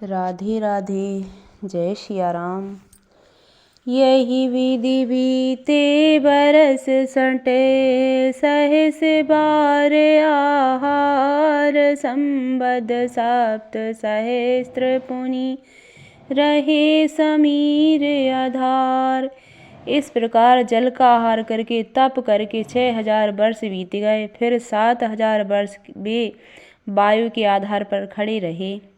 राधे राधे। जय सिया राम। यही विधि बीते बरस सटे, सहस बार आहार संबद सप्त सहस्त्र पुनि रहे समीर आधार। इस प्रकार जल का आहार करके तप करके 6000 वर्ष बीत गए। फिर 7000 वर्ष वे वायु के आधार पर खड़े रहे।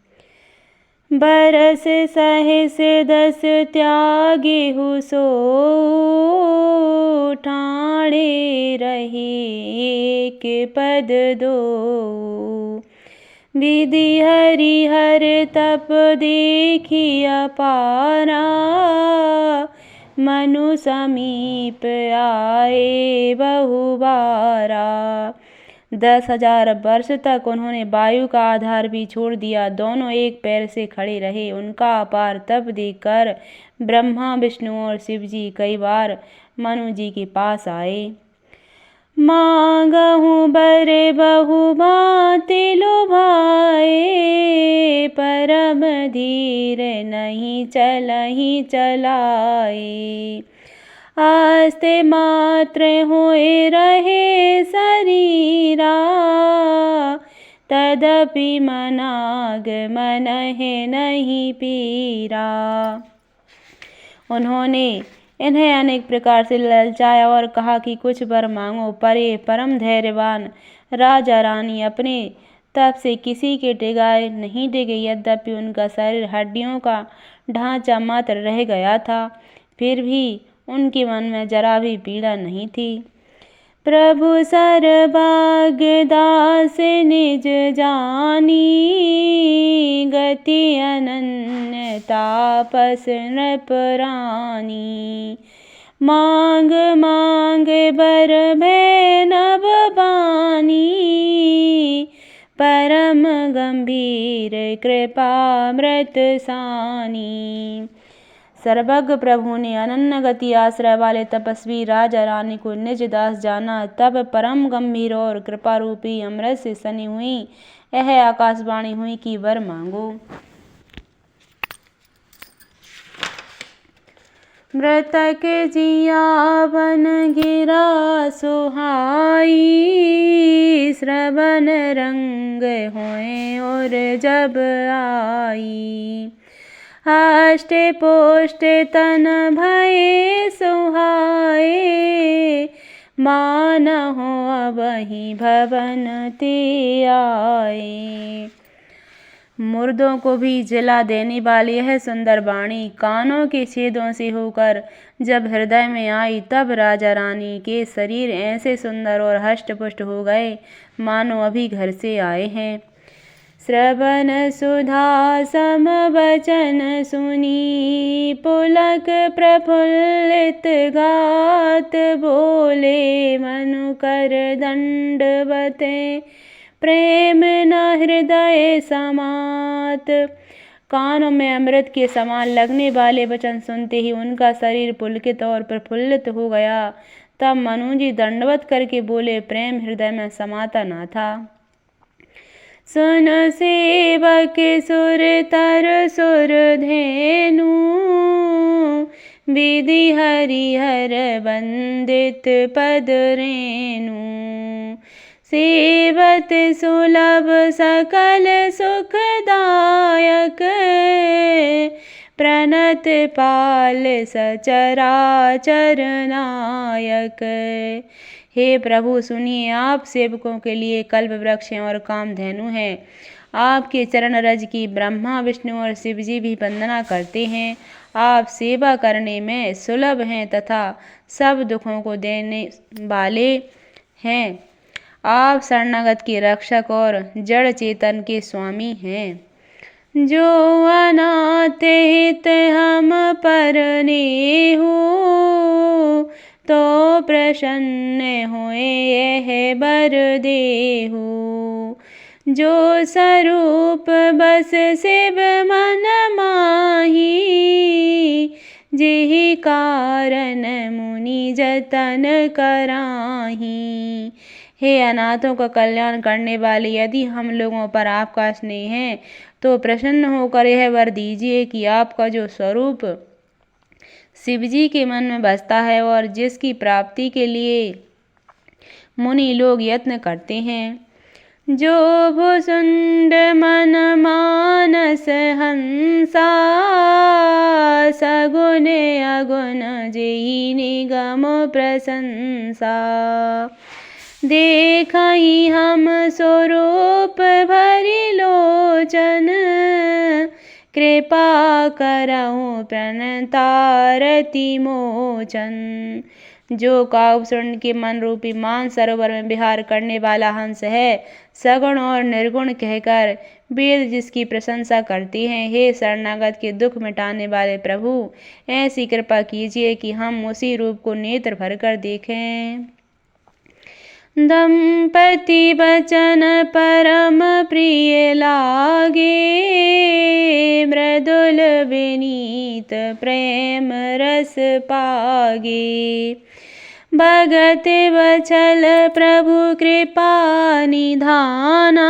बरस सहस 10 त्यागे हुसो, ठाणे रहे एक पद दो। विधि हरिहर तप देखिया पारा, मनु समीप आए बहुबारा। 10,000 वर्ष तक उन्होंने वायु का आधार भी छोड़ दिया। दोनों एक पैर से खड़े रहे। उनका अपार तप देखकर ब्रह्मा विष्णु और शिव जी कई बार मनु जी के पास आए। मांगहु बर बहु भांति लुभाए, परम धीर नहीं चलहि चलाए। आस्ते मात्र होए रहे शरीरा, तदपि मनाग मनहि नहीं पीरा। उन्होंने इन्हें अनेक प्रकार से ललचाया और कहा कि कुछ वर मांगो। पर ये परम धैर्यवान राजा रानी अपने तप से किसी के डिगाए नहीं डिगे। यद्यपि उनका शरीर हड्डियों का ढांचा मात्र रह गया था, फिर भी उनके मन में जरा भी पीड़ा नहीं थी। प्रभु सर्वभाग दास निज जानी, गति अनन्य तापस नृपरानी। मांग मांग बर भय नभ बानी, परम गंभीर कृपामृत सानी। सर्वज्ञ प्रभु ने अनन्य गति आश्रय वाले तपस्वी राजा रानी को निज दास जाना। तब परम गंभीर और कृपा रूपी अमृत से सनी हुई यह आकाशवाणी हुई कि वर मांगो। मृतक जियावन गिरा सुहाई, श्रवण रंग होए और जब आई। अष्ट पोष्ट तन भये सुहाए, मानहु अबहि भवन ते आए। मुर्दों को भी जला देने वाली यह सुंदर वाणी कानों के छेदों से होकर जब हृदय में आई, तब राजा रानी के शरीर ऐसे सुंदर और हष्ट-पुष्ट हो गए मानो अभी घर से आए हैं। श्रवण सुधा सम वचन सुनी, पुलक प्रफुल्लित गात बोले मनु कर दंडवते, प्रेम न हृदय समात। कानों में अमृत के समान लगने वाले वचन सुनते ही उनका शरीर पुलकित और प्रफुल्लित हो गया। तब मनु जी दंडवत करके बोले, प्रेम हृदय में समाता न था। सुन सेवक सुर तर सुर धेनु, विधि हरिहर वंदित पद रेणु। सेवत सुलभ सकल सुखदायक, प्रणत पाल सचराचर नायक। हे प्रभु सुनिए, आप सेवकों के लिए कल्प वृक्ष हैं और कामधेनु हैं। आपके चरण रज की ब्रह्मा विष्णु और शिव जी भी वंदना करते हैं। आप सेवा करने में सुलभ हैं तथा सब दुखों को देने वाले हैं। आप शरणागत के रक्षक और जड़ चेतन के स्वामी हैं। जो अनाथ हित हम परने हो, तो प्रसन्न होए यह बर देहु। जो स्वरूप बस शिव मन माही, जेहि कारण मुनि जतन कराही। हे अनाथों का कल्याण करने वाले, यदि हम लोगों पर आपका स्नेह है तो प्रसन्न होकर यह वर दीजिए कि आपका जो स्वरूप शिवजी के मन में बसता है और जिसकी प्राप्ति के लिए मुनि लोग यत्न करते हैं, जो भुसुंड मन मानस हंसा, सगुन अगुण जेहि निगम प्रशंसा, देखहि हम स्वरूप भरि लोचन, कृपा करहु प्रणतारति मोचन। जो काव्यसुंड के मन रूपी मान सरोवर में विहार करने वाला हंस है, सगुण और निर्गुण कहकर वेद जिसकी प्रशंसा करती हैं, हे शरणागत के दुख मिटाने वाले प्रभु, ऐसी कृपा कीजिए कि हम उसी रूप को नेत्र भर कर देखें। दंपति वचन परम प्रिय लागे, मृदुल विनीत प्रेम रस पागे, भगत वचल प्रभु कृपा निधाना,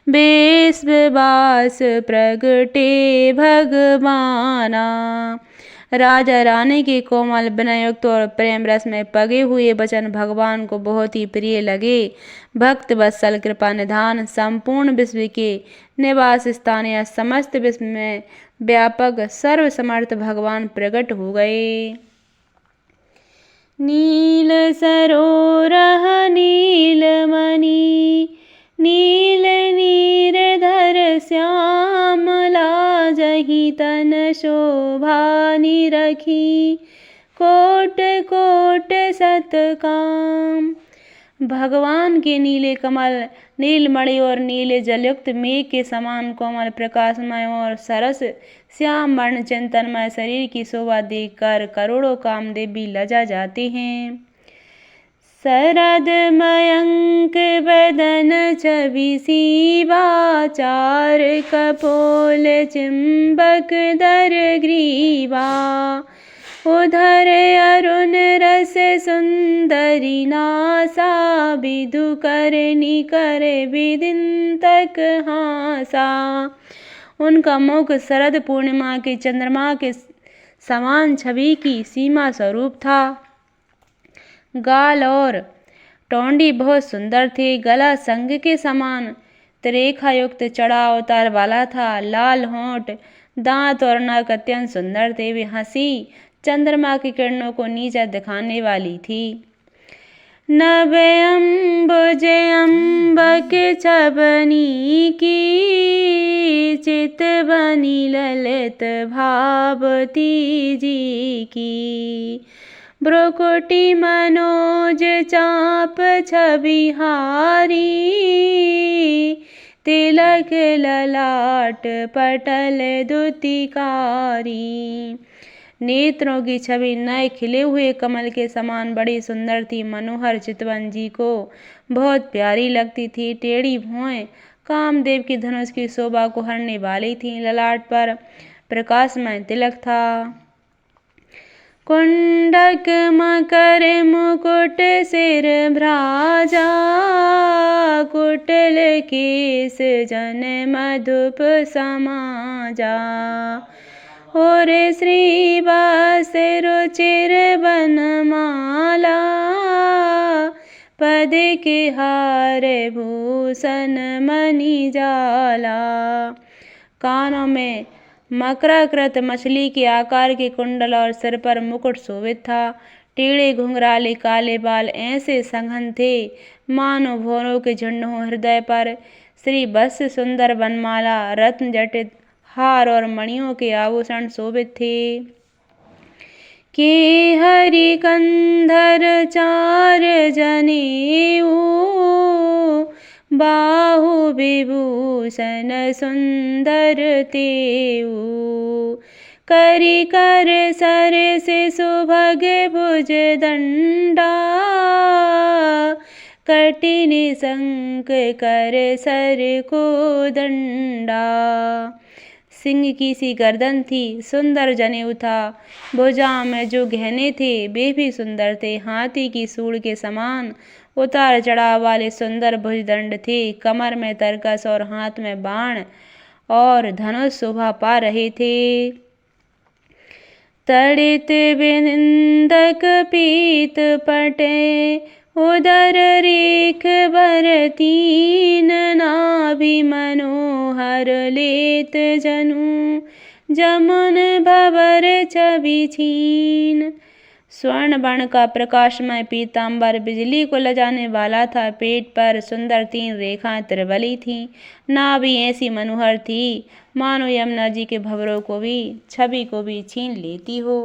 विश्ववास प्रगटे भगवाना। राजा रानी के कोमल विनयुक्त और प्रेम रस में पगे हुए वचन भगवान को बहुत ही प्रिय लगे। भक्त वत्सल कृपा निधान संपूर्ण विश्व के निवास स्थान या समस्त विश्व में व्यापक सर्वसमर्थ भगवान प्रकट हो गए। नील सरोरह नीलमणि, नील नीरधर श्यामला, जहि तन शोभा निरखी, कोट कोट सतकाम। भगवान के नीले कमल, नीलमणि और नीले जलयुक्त मेघ के समान कोमल प्रकाशमय और सरस श्याम वर्ण चिंतनमय शरीर की शोभा देखकर करोड़ों कामदेव भी लजा जाते हैं। शरद मयंक बदन छवि सीवा, चार कपोल चिंबक दर ग्रीवा, उधर अरुण रस सुंदरी नासा, विधु करनी कर विदिंतक हासा। उनका मुख शरद पूर्णिमा के चंद्रमा के समान छवि की सीमा स्वरूप था। गाल और टोंडी बहुत सुंदर थे। गला संग के समान त्रिरेखा युक्त चढ़ा उतार वाला था। लाल होंठ, दांत और नाक अत्यंत सुंदर थे। वे हंसी चंद्रमा की किरणों को नीचा दिखाने वाली थी। नभ अम्बुज अम्बक छबनी की, चित बनी ललित भावती जी की। भ्रुकुटी मनोज चाप छवि हारी, तिलक ललाट पटल दुतिकारी। नेत्रों की छवि नए खिले हुए कमल के समान बड़ी सुंदर थी। मनोहर चितवन जी को बहुत प्यारी लगती थी। टेढ़ी भौहें कामदेव की धनुष की शोभा को हरने वाली थी। ललाट पर प्रकाशमय तिलक था। कुंडक मकर मुकुट सिर भ्राजा, कुटिल केस जन मधुप समाजा। और श्रीवास रुचिर बनमाला, पद के हार भूषण मणि जाला। कानों में मकराकृत मछली के आकार के कुंडल और सिर पर मुकुट शोभित था। टेढ़े घुंघराले काले बाल ऐसे सघन थे मानो भौरों के झुंड हों। हृदय पर श्री वत्स सुंदर बनमाला, रत्न जटित हार और मणियों के आभूषण शोभित थे। के हरि कंधर चार जनेऊ, बाहु विभूषण सुंदर तेऊ। करि कर सर से सुभग भुज दंडा, कठिन संक कर सर को दंडा। सिंह की सी गर्दन थी, सुंदर जनेऊ था। भुजाओं में जो गहने थे वे भी सुंदर थे। हाथी की सूंड के समान उतार चढ़ाव वाले सुंदर भुजदंड थे। कमर में तरकस और हाथ में बाण और धनुष शोभा पा रहे थे। तड़ित बिंदक पीत पटे उदर रेख बरतीन नाभि मनोहर लेत जनु जमुन भवर छवि छीन। स्वर्ण वर्ण का प्रकाशमय पीताम्बर बिजली को लजाने वाला था। पेट पर सुंदर 3 रेखाएं त्रिवली थीं। नाभि ऐसी मनोहर थी मानो यमुना जी के भंवरों को भी छवि को भी छीन लेती हो।